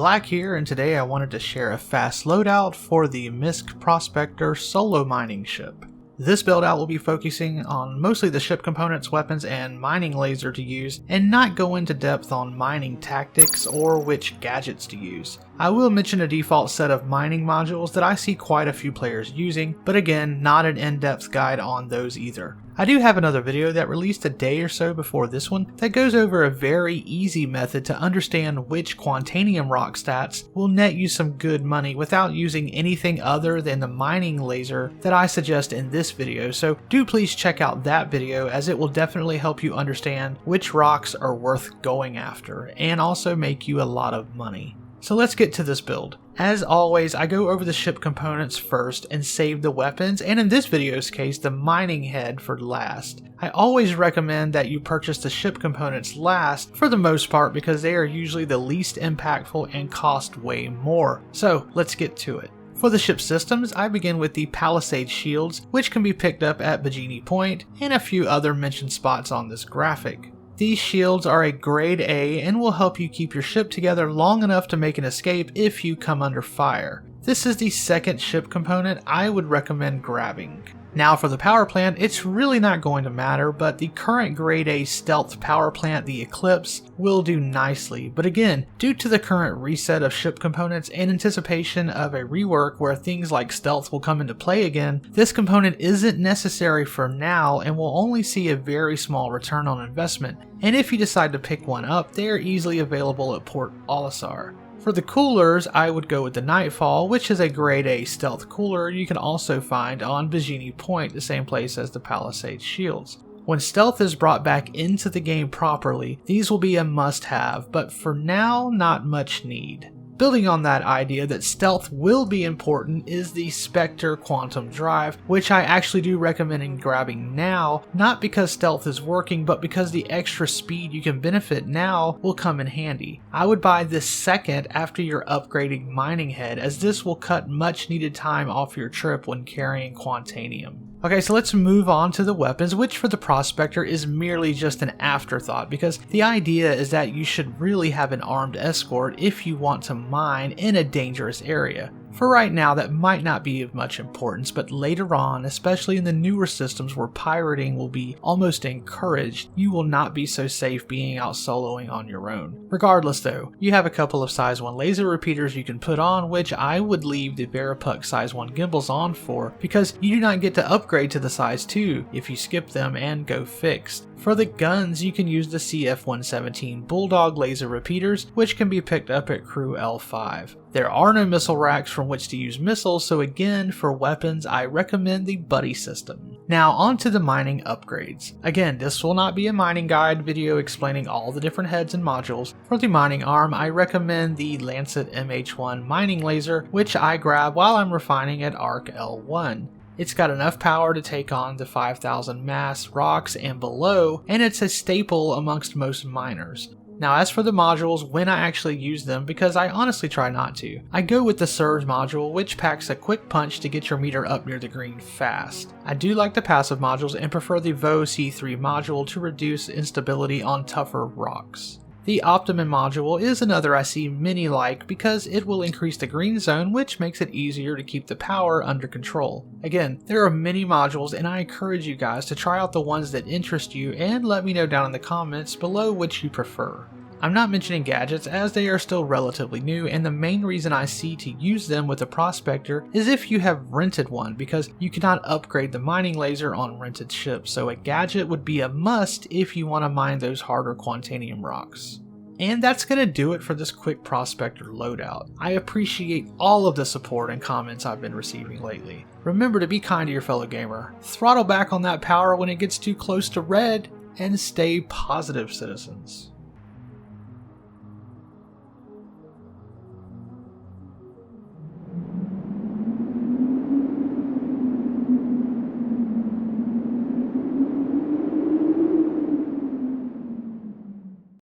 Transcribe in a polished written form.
Black here, and today I wanted to share a fast loadout for the MISC Prospector solo mining ship. This build out will be focusing on mostly the ship components, weapons, and mining laser to use, and not go into depth on mining tactics or which gadgets to use. I will mention a default set of mining modules that I see quite a few players using, but again, not an in-depth guide on those either. I do have another video that released a day or so before this one that goes over a very easy method to understand which Quantanium rock stats will net you some good money without using anything other than the mining laser that I suggest in this video, so do please check out that video as it will definitely help you understand which rocks are worth going after and also make you a lot of money. So let's get to this build. As always, I go over the ship components first and save the weapons, and in this video's case, the mining head for last. I always recommend that you purchase the ship components last for the most part because they are usually the least impactful and cost way more. So let's get to it. For the ship systems, I begin with the Palisade shields, which can be picked up at Bikini Point and a few other mentioned spots on this graphic. These shields are a grade A and will help you keep your ship together long enough to make an escape if you come under fire. This is the second ship component I would recommend grabbing. Now for the power plant, it's really not going to matter, but the current grade A stealth power plant, the Eclipse, will do nicely. But again, due to the current reset of ship components and anticipation of a rework where things like stealth will come into play again, this component isn't necessary for now and will only see a very small return on investment. And if you decide to pick one up, they are easily available at Port Olisar. For the coolers, I would go with the Nightfall, which is a grade A stealth cooler you can also find on Bikini Point, the same place as the Palisade shields. When stealth is brought back into the game properly, these will be a must-have, but for now, not much need. Building on that idea that stealth will be important is the Spectre Quantum Drive, which I actually do recommend grabbing now, not because stealth is working, but because the extra speed you can benefit now will come in handy. I would buy this second after you're upgrading Mining Head, as this will cut much needed time off your trip when carrying Quantanium. Okay, so let's move on to the weapons, which for the Prospector is merely just an afterthought because the idea is that you should really have an armed escort if you want to mine in a dangerous area. For right now, that might not be of much importance, but later on, especially in the newer systems where pirating will be almost encouraged, you will not be so safe being out soloing on your own. Regardless though, you have a couple of size 1 laser repeaters you can put on, which I would leave the Verapuck size 1 gimbals on for, because you do not get to upgrade to the size 2 if you skip them and go fixed. For the guns, you can use the CF-117 Bulldog laser repeaters, which can be picked up at Crew L5. There are no missile racks from which to use missiles, so again, for weapons, I recommend the Buddy system. Now on to the mining upgrades. Again, this will not be a mining guide video explaining all the different heads and modules. For the mining arm, I recommend the Lancet MH1 mining laser, which I grab while I'm refining at Arc L1. It's got enough power to take on the 5,000 mass rocks and below, and it's a staple amongst most miners. Now as for the modules, when I actually use them, because I honestly try not to, I go with the Surge module, which packs a quick punch to get your meter up near the green fast. I do like the passive modules and prefer the Vo C3 module to reduce instability on tougher rocks. The Optimum module is another I see many like because it will increase the green zone, which makes it easier to keep the power under control. Again, there are many modules and I encourage you guys to try out the ones that interest you and let me know down in the comments below which you prefer. I'm not mentioning gadgets as they are still relatively new, and the main reason I see to use them with a Prospector is if you have rented one, because you cannot upgrade the mining laser on rented ships, so a gadget would be a must if you want to mine those harder Quantanium rocks. And that's going to do it for this quick Prospector loadout. I appreciate all of the support and comments I've been receiving lately. Remember to be kind to your fellow gamer, throttle back on that power when it gets too close to red, and stay positive, citizens.